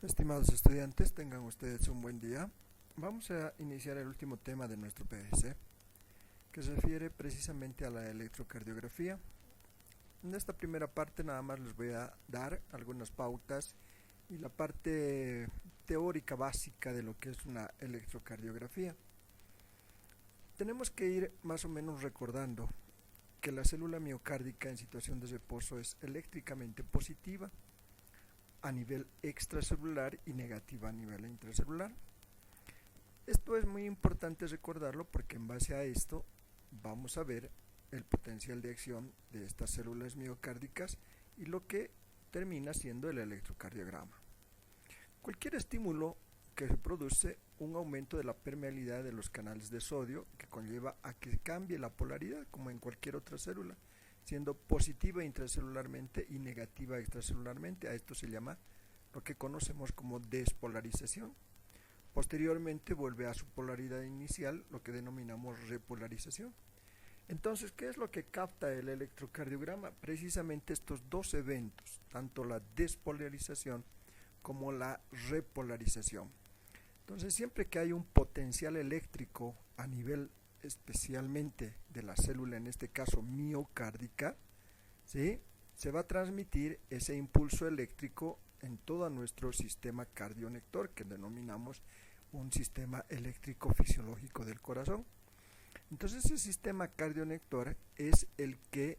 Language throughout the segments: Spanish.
Estimados estudiantes, tengan ustedes un buen día. Vamos a iniciar el último tema de nuestro PSC, que se refiere precisamente a la electrocardiografía. En esta primera parte nada más les voy a dar algunas pautas y la parte teórica básica de lo que es una electrocardiografía. Tenemos que ir más o menos recordando que la célula miocárdica en situación de reposo es eléctricamente positiva a nivel extracelular y negativa a nivel intracelular. Esto es muy importante recordarlo porque en base a esto vamos a ver el potencial de acción de estas células miocárdicas y lo que termina siendo el electrocardiograma. Cualquier estímulo que se produce un aumento de la permeabilidad de los canales de sodio que conlleva a que cambie la polaridad como en cualquier otra célula, siendo positiva intracelularmente y negativa extracelularmente. A esto se llama lo que conocemos como despolarización. Posteriormente vuelve a su polaridad inicial, lo que denominamos repolarización. Entonces, ¿qué es lo que capta el electrocardiograma? Precisamente estos dos eventos, tanto la despolarización como la repolarización. Entonces, siempre que hay un potencial eléctrico a nivel especialmente de la célula, en este caso miocárdica, ¿sí?, se va a transmitir ese impulso eléctrico en todo nuestro sistema cardionector, que denominamos un sistema eléctrico fisiológico del corazón. Entonces, ese sistema cardionector es el que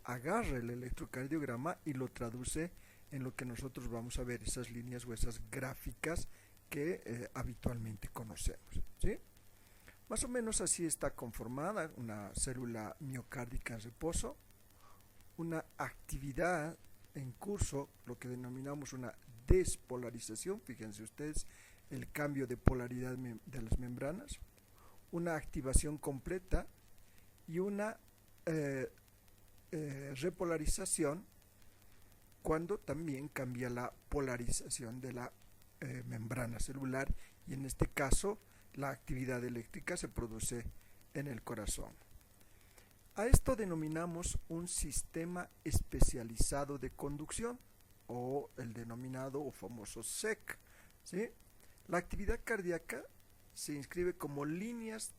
agarra el electrocardiograma y lo traduce en lo que nosotros vamos a ver, esas líneas o esas gráficas que habitualmente conocemos, ¿sí? Más o menos así está conformada una célula miocárdica en reposo, una actividad en curso, lo que denominamos una despolarización, fíjense ustedes el cambio de polaridad de las membranas, una activación completa y una repolarización cuando también cambia la polarización de la membrana celular, y en este caso la actividad eléctrica se produce en el corazón. A esto denominamos un sistema especializado de conducción, o el denominado o famoso SEC, ¿sí? La actividad cardíaca se inscribe como líneas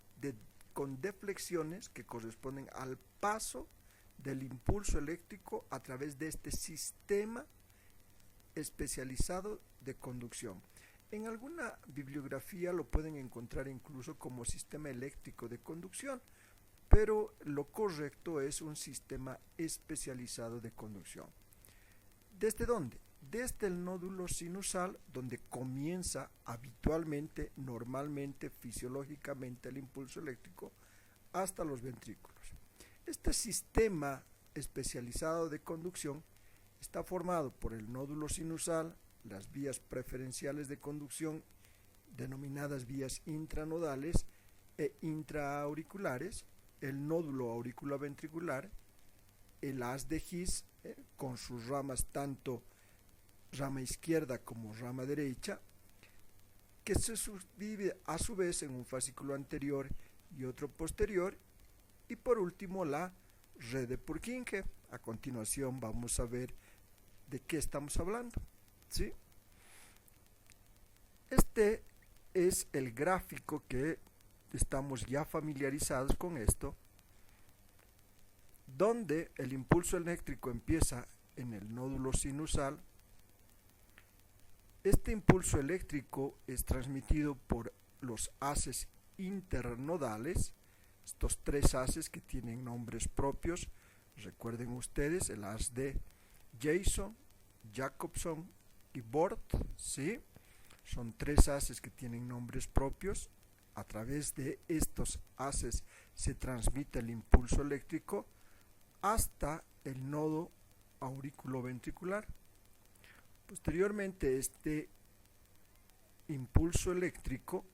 con deflexiones que corresponden al paso del impulso eléctrico a través de este sistema especializado de conducción. En alguna bibliografía lo pueden encontrar incluso como sistema eléctrico de conducción, pero lo correcto es un sistema especializado de conducción. ¿Desde dónde? Desde el nódulo sinusal, donde comienza habitualmente, normalmente, fisiológicamente el impulso eléctrico, hasta los ventrículos. Este sistema especializado de conducción está formado por el nódulo sinusal, las vías preferenciales de conducción, denominadas vías intranodales e intraauriculares, el nódulo auriculoventricular, el haz de His, con sus ramas tanto rama izquierda como rama derecha, que se subdivide a su vez en un fascículo anterior y otro posterior, y por último la red de Purkinje. A continuación vamos a ver de qué estamos hablando, ¿sí? Este es el gráfico que estamos ya familiarizados con esto, donde el impulso eléctrico empieza en el nódulo sinusal. Este impulso eléctrico es transmitido por los haces internodales, estos tres haces que tienen nombres propios. Recuerden ustedes el haz de Jason, Jacobson y Bort, ¿sí? Son tres haces que tienen nombres propios. A través de estos haces se transmite el impulso eléctrico hasta el nodo auriculoventricular. Posteriormente, este impulso eléctrico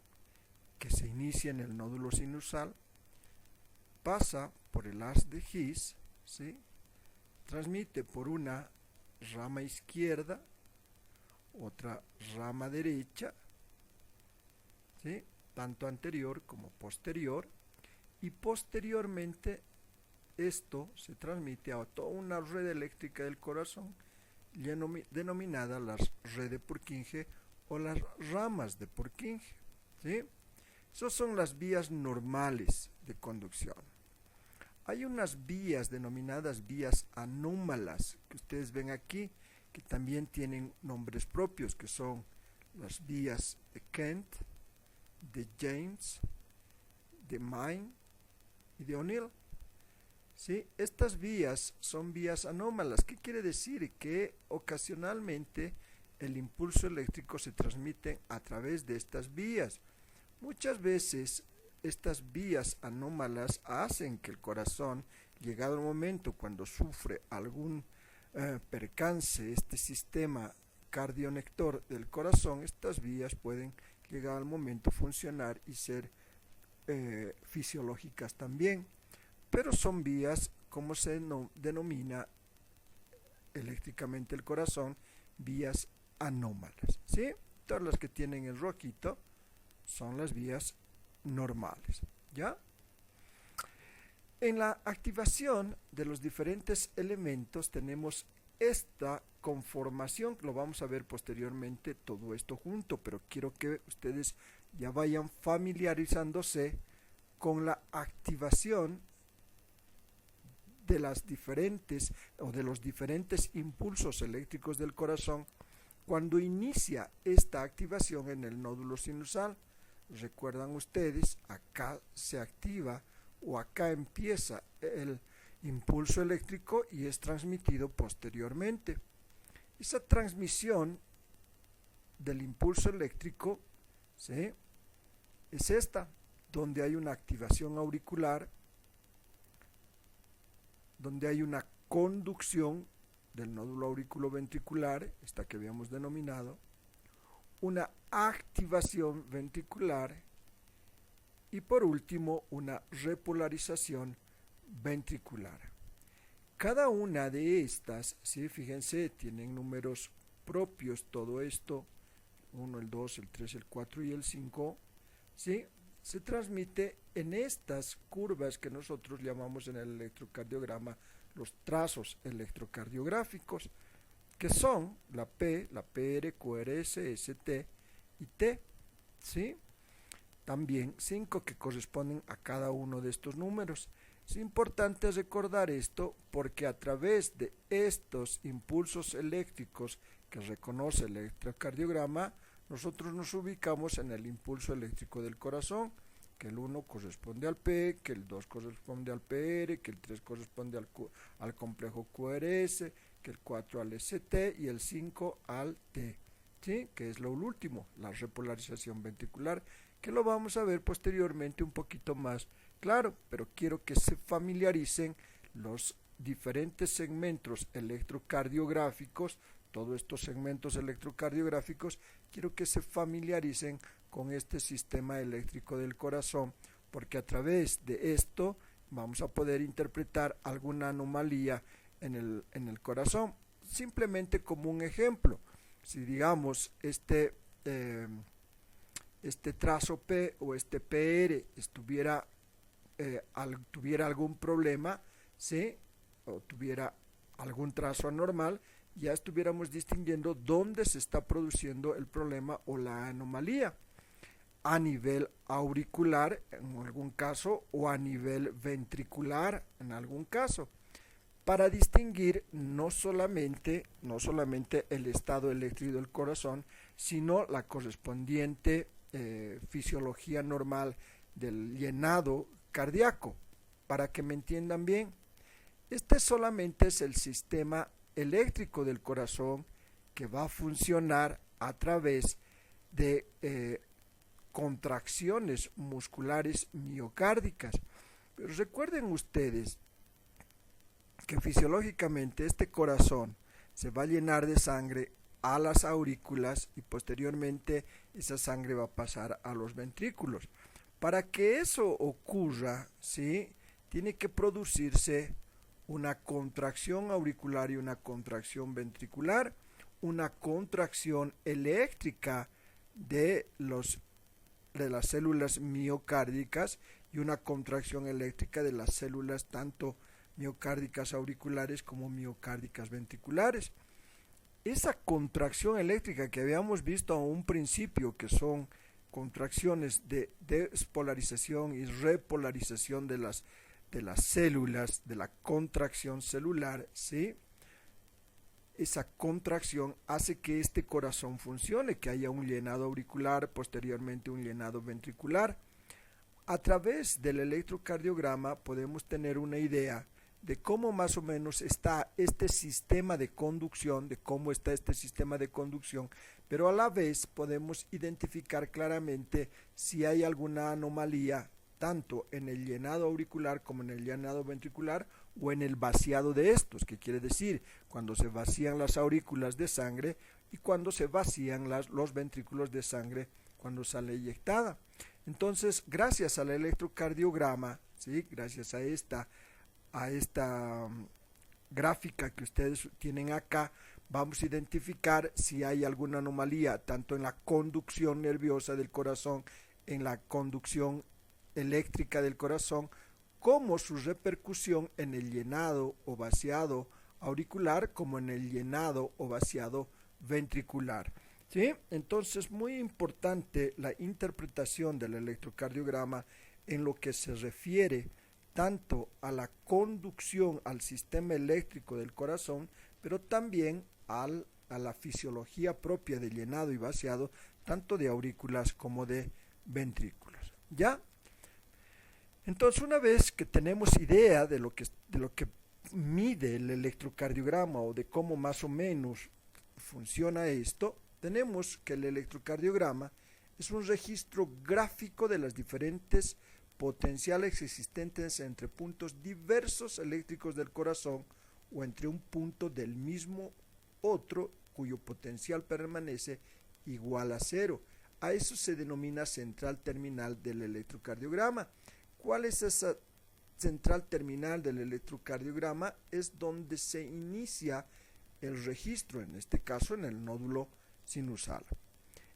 que se inicia en el nódulo sinusal pasa por el haz de His, ¿sí? Transmite por una rama izquierda, otra rama derecha, ¿sí?, tanto anterior como posterior, y posteriormente esto se transmite a toda una red eléctrica del corazón, denominadas las redes de Purkinje o las ramas de Purkinje, ¿sí? Esas son las vías normales de conducción. Hay unas vías denominadas vías anómalas que ustedes ven aquí, que también tienen nombres propios, que son las vías de Kent, de James, de Main y de O'Neill. ¿Sí? Estas vías son vías anómalas. ¿Qué quiere decir? Que ocasionalmente el impulso eléctrico se transmite a través de estas vías. Muchas veces estas vías anómalas hacen que el corazón, llegado el momento cuando sufre algún percance, este sistema cardionector del corazón, estas vías pueden llegar al momento funcionar y ser fisiológicas también, pero son vías, como se denomina eléctricamente el corazón, vías anómalas, ¿sí? Todas las que tienen el rojito son las vías normales, ¿ya? En la activación de los diferentes elementos tenemos esta conformación, lo vamos a ver posteriormente todo esto junto, pero quiero que ustedes ya vayan familiarizándose con la activación de las diferentes o de los diferentes impulsos eléctricos del corazón cuando inicia esta activación en el nódulo sinusal. Recuerdan ustedes, acá se activa o acá empieza el impulso eléctrico y es transmitido posteriormente. Esa transmisión del impulso eléctrico, ¿sí?, es esta, donde hay una activación auricular, donde hay una conducción del nódulo auriculoventricular, esta que habíamos denominado, una activación ventricular y por último una repolarización ventricular. Cada una de estas, ¿sí?, fíjense, tienen números propios, todo esto, 1, el 2, el 3, el 4 y el 5, ¿sí?, se transmite en estas curvas que nosotros llamamos en el electrocardiograma los trazos electrocardiográficos, que son la P, la PR, QRS, ST y T, ¿sí? También 5 que corresponden a cada uno de estos números. Es importante recordar esto porque a través de estos impulsos eléctricos que reconoce el electrocardiograma, nosotros nos ubicamos en el impulso eléctrico del corazón, que el 1 corresponde al P, que el 2 corresponde al PR, que el 3 corresponde al complejo QRS, que el 4 al ST y el 5 al T, ¿sí?, que es lo último, la repolarización ventricular, que lo vamos a ver posteriormente un poquito más claro, pero quiero que se familiaricen los diferentes segmentos electrocardiográficos, todos estos segmentos electrocardiográficos, quiero que se familiaricen con este sistema eléctrico del corazón, porque a través de esto vamos a poder interpretar alguna anomalía en el corazón. Simplemente como un ejemplo, si digamos este trazo P o este PR tuviera algún problema, ¿sí?, o tuviera algún trazo anormal, ya estuviéramos distinguiendo dónde se está produciendo el problema o la anomalía, a nivel auricular en algún caso o a nivel ventricular en algún caso, para distinguir no solamente el estado eléctrico del corazón, sino la correspondiente fisiología normal del llenado cardíaco. Para que me entiendan bien, este solamente es el sistema eléctrico del corazón que va a funcionar a través de contracciones musculares miocárdicas. Pero recuerden ustedes que fisiológicamente este corazón se va a llenar de sangre a las aurículas y posteriormente esa sangre va a pasar a los ventrículos. Para que eso ocurra, ¿sí?, tiene que producirse una contracción auricular y una contracción ventricular, una contracción eléctrica de las células miocárdicas y una contracción eléctrica de las células tanto miocárdicas auriculares como miocárdicas ventriculares. esa contracción eléctrica que habíamos visto a un principio, que son contracciones de despolarización y repolarización de las células, de la contracción celular, ¿sí? Esa contracción hace que este corazón funcione, que haya un llenado auricular, posteriormente un llenado ventricular. A través del electrocardiograma podemos tener una idea de cómo más o menos está este sistema de conducción, pero a la vez podemos identificar claramente si hay alguna anomalía tanto en el llenado auricular como en el llenado ventricular o en el vaciado de estos, que quiere decir cuando se vacían las aurículas de sangre y cuando se vacían los ventrículos de sangre cuando sale eyectada. Entonces, gracias al electrocardiograma, ¿sí? Gracias a esta gráfica que ustedes tienen acá, vamos a identificar si hay alguna anomalía tanto en la conducción nerviosa del corazón, en la conducción eléctrica del corazón, como su repercusión en el llenado o vaciado auricular, como en el llenado o vaciado ventricular. ¿Sí? Entonces, muy importante la interpretación del electrocardiograma en lo que se refiere tanto a la conducción al sistema eléctrico del corazón, pero también a la fisiología propia de llenado y vaciado, tanto de aurículas como de ventrículos. ¿Ya? Entonces, una vez que tenemos idea de lo que mide el electrocardiograma o de cómo más o menos funciona esto, tenemos que el electrocardiograma es un registro gráfico de las diferentes potenciales existentes entre puntos diversos eléctricos del corazón o entre un punto del mismo otro cuyo potencial permanece igual a cero. A eso se denomina central terminal del electrocardiograma. ¿Cuál es esa central terminal del electrocardiograma? Es donde se inicia el registro, en este caso en el nódulo sinusal.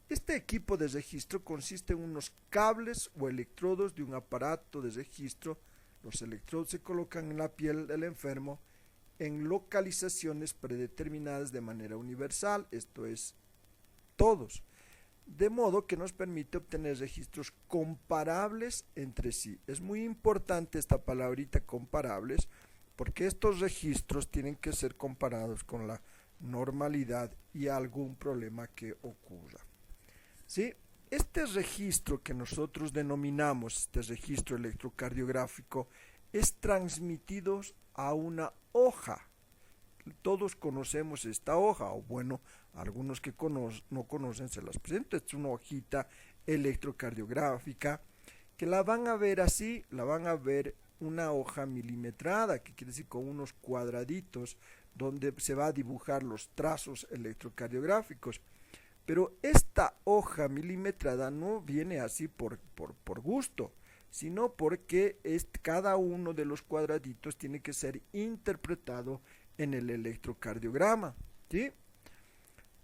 Este equipo de registro consiste en unos cables o electrodos de un aparato de registro. Los electrodos se colocan en la piel del enfermo en localizaciones predeterminadas de manera universal, esto es, todos, de modo que nos permite obtener registros comparables entre sí. Es muy importante esta palabrita comparables, porque estos registros tienen que ser comparados con la normalidad y algún problema que ocurra. ¿Sí? Este registro que nosotros denominamos, este registro electrocardiográfico, es transmitido a una hoja. Todos conocemos esta hoja, o bueno, algunos que no conocen se las presento. Es una hojita electrocardiográfica que la van a ver así, la van a ver una hoja milimetrada, que quiere decir con unos cuadraditos donde se va a dibujar los trazos electrocardiográficos. Pero esta hoja milimetrada no viene así por gusto, sino porque cada uno de los cuadraditos tiene que ser interpretado en el electrocardiograma, ¿sí?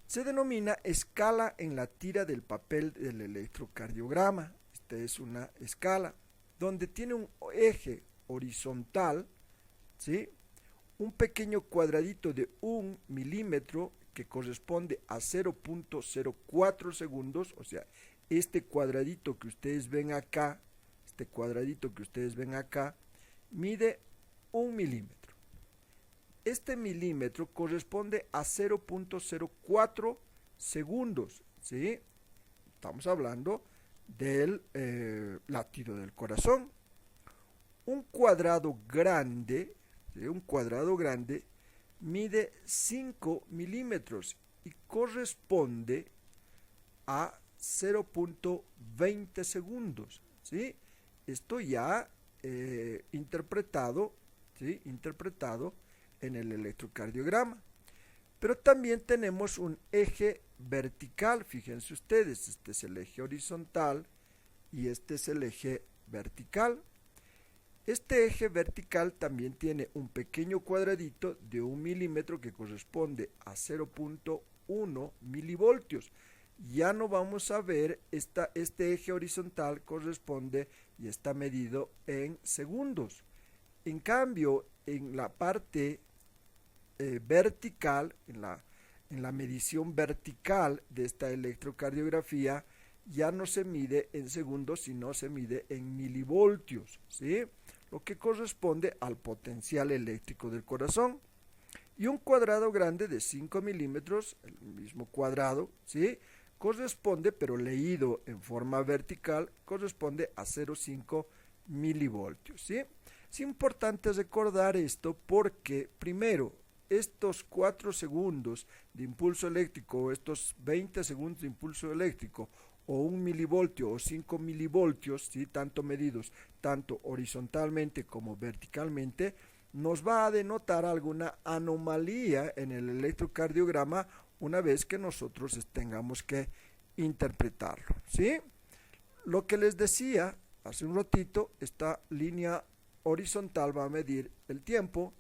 Se denomina escala en la tira del papel del electrocardiograma. Esta es una escala donde tiene un eje horizontal, ¿sí? Un pequeño cuadradito de 1 milímetro que corresponde a 0.04 segundos, o sea, este cuadradito que ustedes ven acá, mide 1 milímetro. Este milímetro corresponde a 0.04 segundos, ¿sí? Estamos hablando del latido del corazón. Un cuadrado grande, ¿sí? Mide 5 milímetros y corresponde a 0.20 segundos, ¿sí? Esto ya interpretado en el electrocardiograma. Pero también tenemos un eje vertical, fíjense ustedes, este es el eje horizontal y este es el eje vertical. Este eje vertical también tiene un pequeño cuadradito de 1 milímetro que corresponde a 0.1 milivoltios. Ya no vamos a ver, este eje horizontal corresponde y está medido en segundos. En cambio, en la parte vertical, en la medición vertical de esta electrocardiografía ya no se mide en segundos, sino se mide en milivoltios, ¿sí? Lo que corresponde al potencial eléctrico del corazón. Y un cuadrado grande de 5 milímetros, el mismo cuadrado, ¿sí? Corresponde, pero leído en forma vertical, corresponde a 0,5 milivoltios, ¿sí? Es importante recordar esto porque, primero, estos 4 segundos de impulso eléctrico o estos 20 segundos de impulso eléctrico o 1 milivoltio o 5 milivoltios, ¿sí? Tanto medidos, tanto horizontalmente como verticalmente, nos va a denotar alguna anomalía en el electrocardiograma una vez que nosotros tengamos que interpretarlo, ¿sí? Lo que les decía hace un ratito, esta línea horizontal va a medir el tiempo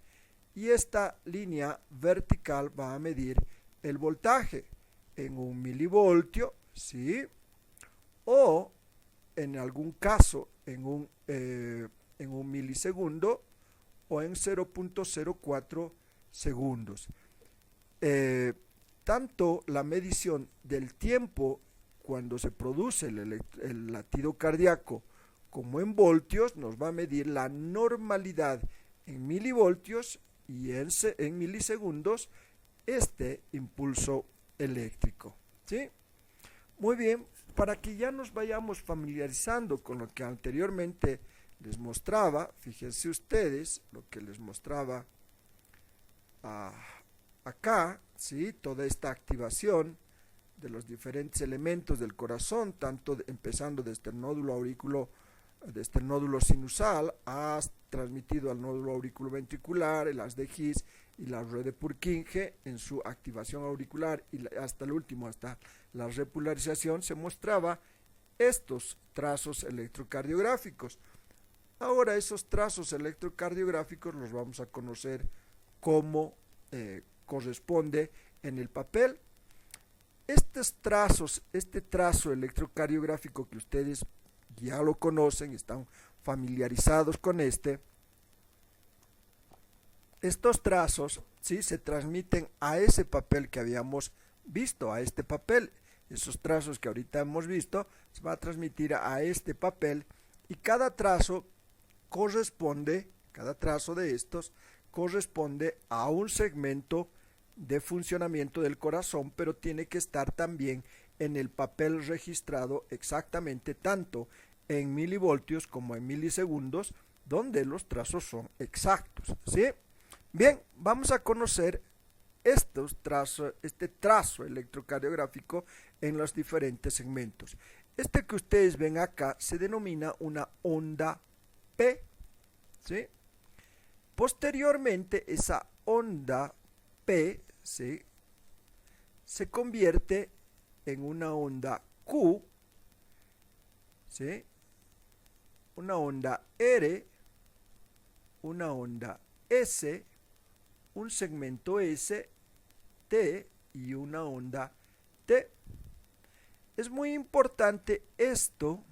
y esta línea vertical va a medir el voltaje en 1 milivoltio, ¿sí? O en algún caso en un milisegundo o en 0,04 segundos. Tanto la medición del tiempo cuando se produce el latido cardíaco como en voltios nos va a medir la normalidad en milivoltios y en milisegundos este impulso eléctrico, ¿sí? Muy bien, para que ya nos vayamos familiarizando con lo que anteriormente les mostraba, fíjense ustedes lo que les mostraba acá, ¿sí? Toda esta activación de los diferentes elementos del corazón, tanto empezando desde el nódulo sinusal, transmitido al nódulo auriculoventricular, el haz de His y la red de Purkinje en su activación auricular y hasta el último, hasta la repolarización, se mostraba estos trazos electrocardiográficos. Ahora esos trazos electrocardiográficos los vamos a conocer cómo corresponde en el papel. Este trazo electrocardiográfico que ustedes ya lo conocen, están familiarizados con estos trazos, ¿sí? Se transmiten a ese papel que habíamos visto, a este papel. Esos trazos que ahorita hemos visto se va a transmitir a este papel y cada trazo de estos corresponde a un segmento de funcionamiento del corazón, pero tiene que estar también en el papel registrado exactamente tanto en milivoltios como en milisegundos, donde los trazos son exactos, ¿sí? Bien, vamos a conocer este trazo electrocardiográfico en los diferentes segmentos. Este que ustedes ven acá se denomina una onda P, ¿sí? Posteriormente, esa onda P, ¿sí?, se convierte en una onda Q, ¿sí?, una onda R, una onda S, un segmento S, T y una onda T. Es muy importante esto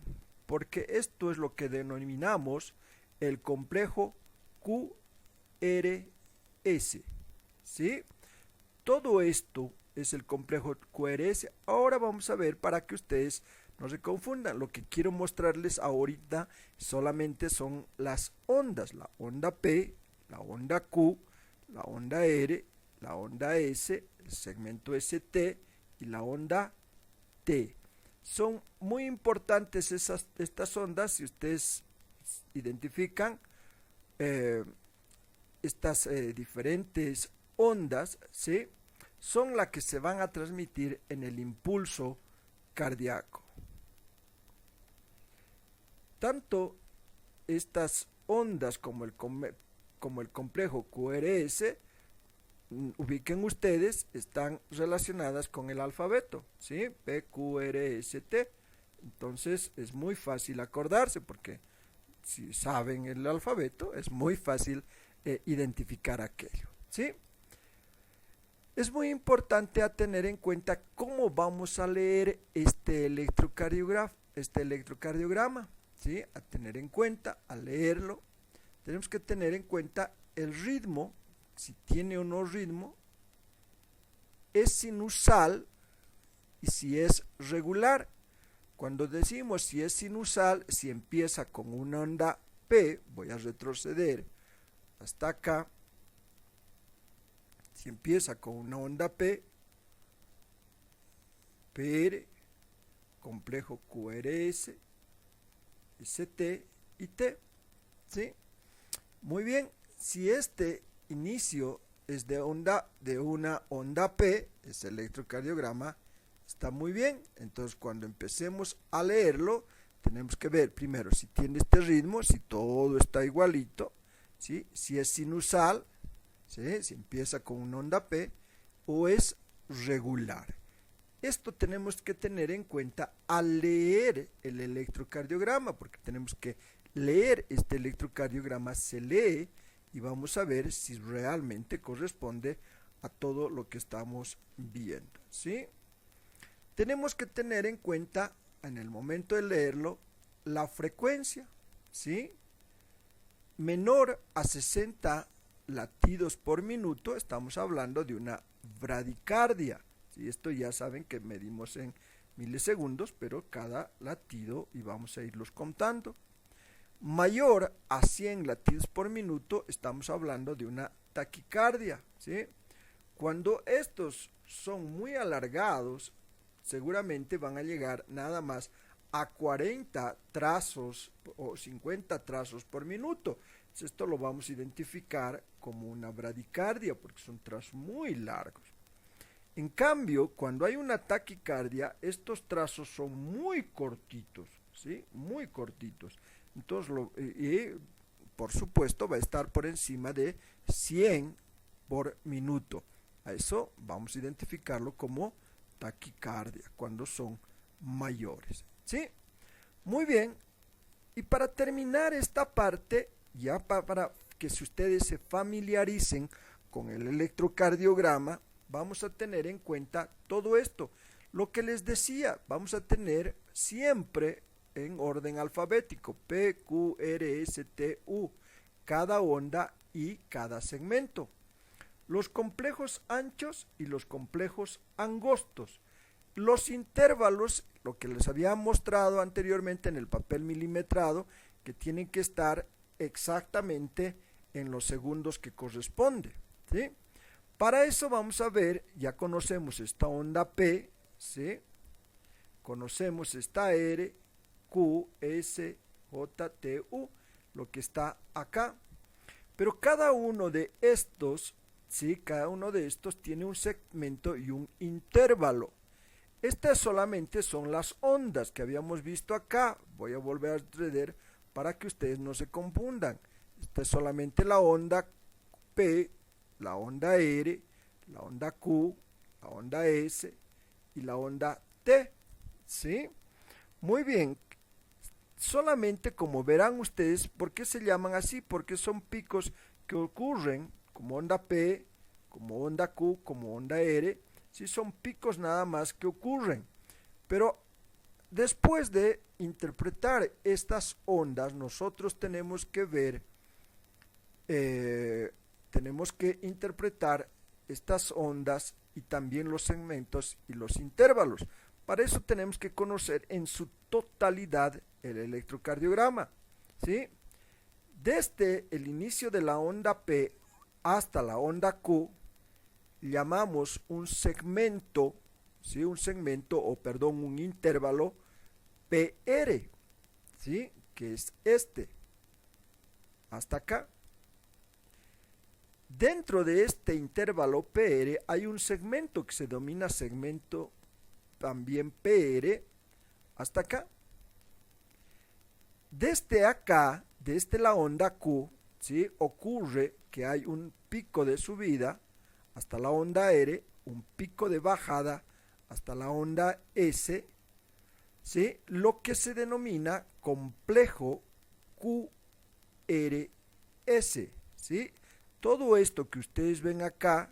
porque esto es lo que denominamos el complejo QRS, ¿sí? Todo esto es el complejo QRS. Ahora vamos a ver para que ustedes no se confundan. Lo que quiero mostrarles ahorita solamente son las ondas, la onda P, la onda Q, la onda R, la onda S, el segmento ST y la onda T. Son muy importantes estas ondas. Si ustedes identifican estas diferentes ondas, ¿sí?, son las que se van a transmitir en el impulso cardíaco. Tanto estas ondas como el complejo QRS, ubiquen ustedes, están relacionadas con el alfabeto, ¿sí? P, Q, R, S, T. Entonces es muy fácil acordarse porque si saben el alfabeto es muy fácil identificar aquello, ¿sí? Es muy importante a tener en cuenta cómo vamos a leer este electrocardiograma, ¿sí? A tener en cuenta, al leerlo, tenemos que tener en cuenta el ritmo, si tiene o no ritmo, es sinusal y si es regular. Cuando decimos si es sinusal, si empieza con una onda P, voy a retroceder hasta acá. Si empieza con una onda P, PR, complejo QRS, ST y T, ¿sí? Muy bien, si este inicio es de una onda P, ese electrocardiograma está muy bien. Entonces cuando empecemos a leerlo, tenemos que ver primero si tiene este ritmo, si todo está igualito, ¿sí? Si es sinusal, ¿sí? Si empieza con una onda P, o es regular. Esto tenemos que tener en cuenta al leer el electrocardiograma, porque tenemos que leer este electrocardiograma, se lee y vamos a ver si realmente corresponde a todo lo que estamos viendo, ¿sí? Tenemos que tener en cuenta en el momento de leerlo la frecuencia, ¿sí? Menor a 60 latidos por minuto, estamos hablando de una bradicardia. ¿Sí? Esto ya saben que medimos en milisegundos, pero cada latido y vamos a irlos contando. Mayor a 100 latidos por minuto, estamos hablando de una taquicardia, ¿sí? Cuando estos son muy alargados, seguramente van a llegar nada más a 40 trazos o 50 trazos por minuto. Esto lo vamos a identificar como una bradicardia porque son trazos muy largos. En cambio, cuando hay una taquicardia, estos trazos son muy cortitos, ¿sí? Muy cortitos. Entonces, por supuesto, va a estar por encima de 100 por minuto. A eso vamos a identificarlo como taquicardia, cuando son mayores, ¿sí? Muy bien, y para terminar esta parte, ya para que si ustedes se familiaricen con el electrocardiograma, vamos a tener en cuenta todo esto. Lo que les decía, vamos a tener siempre en orden alfabético, P, Q, R, S, T, U, cada onda y cada segmento. Los complejos anchos y los complejos angostos. Los intervalos, lo que les había mostrado anteriormente en el papel milimetrado, que tienen que estar exactamente en los segundos que corresponde, ¿sí? Para eso vamos a ver, ya conocemos esta onda P, ¿sí? Conocemos esta R, Q, S, J, T, U, lo que está acá. Pero cada uno de estos, ¿sí? Cada uno de estos tiene un segmento y un intervalo. Estas solamente son las ondas que habíamos visto acá. Voy a volver a traer para que ustedes no se confundan. Esta es solamente la onda P, la onda R, la onda Q, la onda S y la onda T, ¿sí? Muy bien, solamente como verán ustedes, ¿por qué se llaman así? Porque son picos que ocurren como onda P, como onda Q, como onda R, ¿sí? Son picos nada más que ocurren, pero después de interpretar estas ondas, nosotros tenemos que ver, tenemos que interpretar estas ondas y también los segmentos y los intervalos. Para eso tenemos que conocer en su totalidad el electrocardiograma, ¿sí? Desde el inicio de la onda P hasta la onda Q, llamamos un segmento, ¿sí? Un intervalo PR, ¿sí? Que es este, hasta acá. Dentro de este intervalo PR hay un segmento que se denomina segmento también PR, hasta acá. Desde acá, desde la onda Q, ¿sí? Ocurre que hay un pico de subida hasta la onda R, un pico de bajada hasta la onda S, ¿sí? Lo que se denomina complejo QRS, ¿sí? Todo esto que ustedes ven acá,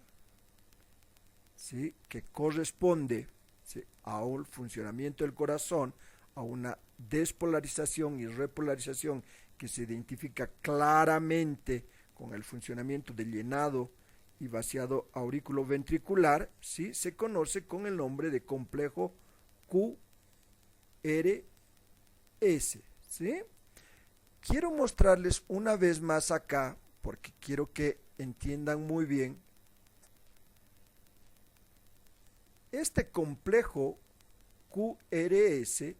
¿sí? Que corresponde, ¿sí? al funcionamiento del corazón, a una despolarización y repolarización que se identifica claramente con el funcionamiento del llenado y vaciado auriculoventricular, ¿sí? Se conoce con el nombre de complejo QRS, ¿sí? Quiero mostrarles una vez más acá, porque quiero que entiendan muy bien. Este complejo QRS,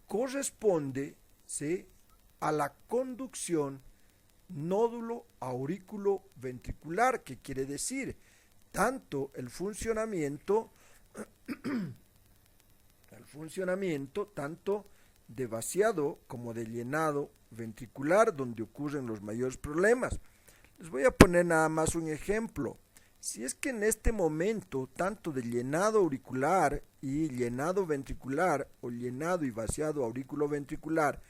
corresponde, ¿sí?, a la conducción nódulo aurículo ventricular, que quiere decir tanto el funcionamiento tanto de vaciado como de llenado ventricular, donde ocurren los mayores problemas. Les voy a poner nada más un ejemplo. Si es que en este momento, tanto de llenado auricular y llenado ventricular, o llenado y vaciado auriculoventricular,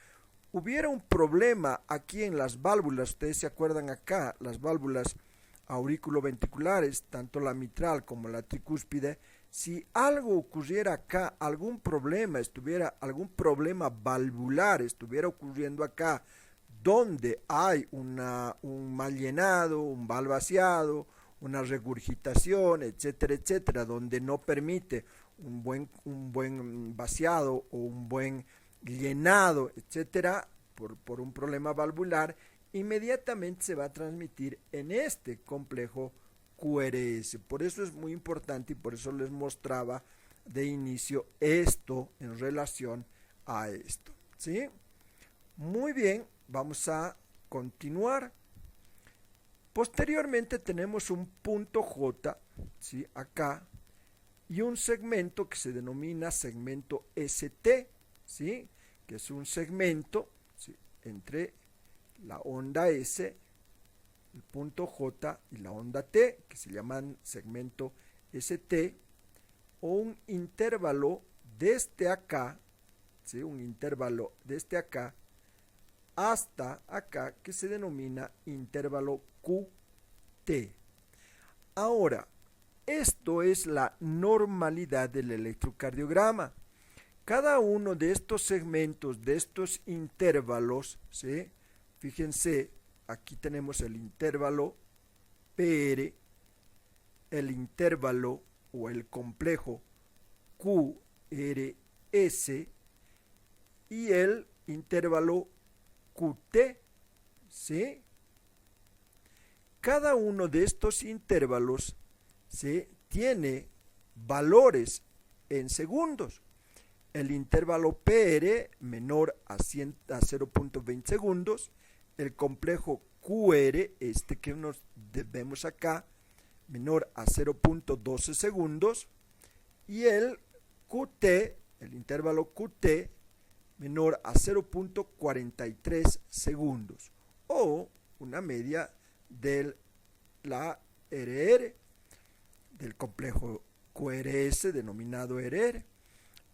hubiera un problema aquí en las válvulas, ustedes se acuerdan acá, las válvulas auriculoventriculares, tanto la mitral como la tricúspide, si algo ocurriera acá, algún problema valvular estuviera ocurriendo acá, donde hay un mal llenado, un mal vaciado, una regurgitación, etcétera, etcétera, donde no permite un buen vaciado o un buen llenado, etcétera, por un problema valvular, inmediatamente se va a transmitir en este complejo QRS. Por eso es muy importante y por eso les mostraba de inicio esto en relación a esto, ¿sí? Muy bien, vamos a continuar. Posteriormente tenemos un punto J, ¿sí?, acá, y un segmento que se denomina segmento ST, ¿sí?, que es un segmento, ¿sí?, entre la onda S, el punto J y la onda T, que se llaman segmento ST, o un intervalo desde acá, ¿sí?, un intervalo desde acá hasta acá, que se denomina intervalo QT. Ahora, esto es la normalidad del electrocardiograma. Cada uno de estos segmentos, de estos intervalos, ¿sí?, fíjense, aquí tenemos el intervalo PR, el intervalo o el complejo QRS y el intervalo QT, ¿sí? Cada uno de estos intervalos, ¿sí?, tiene valores en segundos. El intervalo PR menor a 0.20 segundos, el complejo QR, este que nos vemos acá, menor a 0.12 segundos, y el QT, el intervalo QT, menor a 0.43 segundos, o una media de la RR, del complejo QRS denominado RR.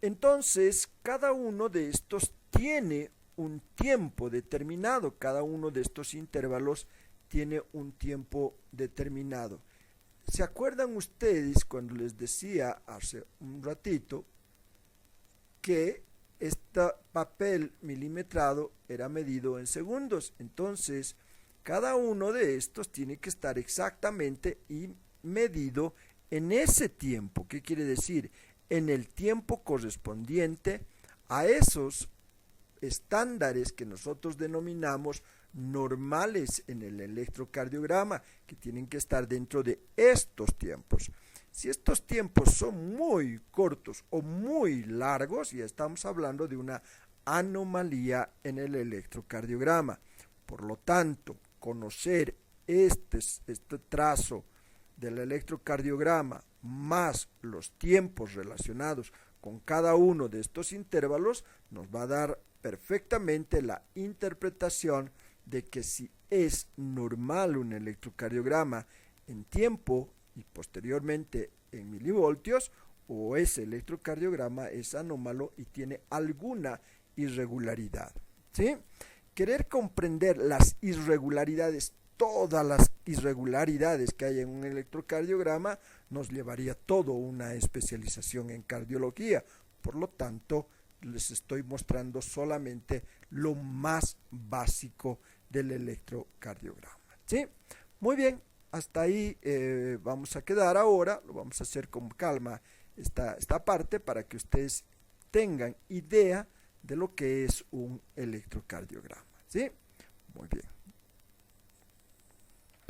Entonces, cada uno de estos tiene un tiempo determinado, cada uno de estos intervalos tiene un tiempo determinado. ¿Se acuerdan ustedes cuando les decía hace un ratito que este papel milimetrado era medido en segundos? Entonces, cada uno de estos tiene que estar exactamente y medido en ese tiempo. ¿Qué quiere decir? En el tiempo correspondiente a esos estándares que nosotros denominamos normales en el electrocardiograma, que tienen que estar dentro de estos tiempos. Si estos tiempos son muy cortos o muy largos, ya estamos hablando de una anomalía en el electrocardiograma. Por lo tanto, conocer este trazo del electrocardiograma más los tiempos relacionados con cada uno de estos intervalos nos va a dar perfectamente la interpretación de que si es normal un electrocardiograma en tiempo y posteriormente en milivoltios, o ese electrocardiograma es anómalo y tiene alguna irregularidad, ¿sí? Querer comprender las irregularidades, todas las irregularidades que hay en un electrocardiograma, nos llevaría toda una especialización en cardiología. Por lo tanto, les estoy mostrando solamente lo más básico del electrocardiograma. ¿Sí? Muy bien, hasta ahí vamos a quedar ahora, lo vamos a hacer con calma esta parte para que ustedes tengan idea de lo que es un electrocardiograma. ¿Sí? Muy bien.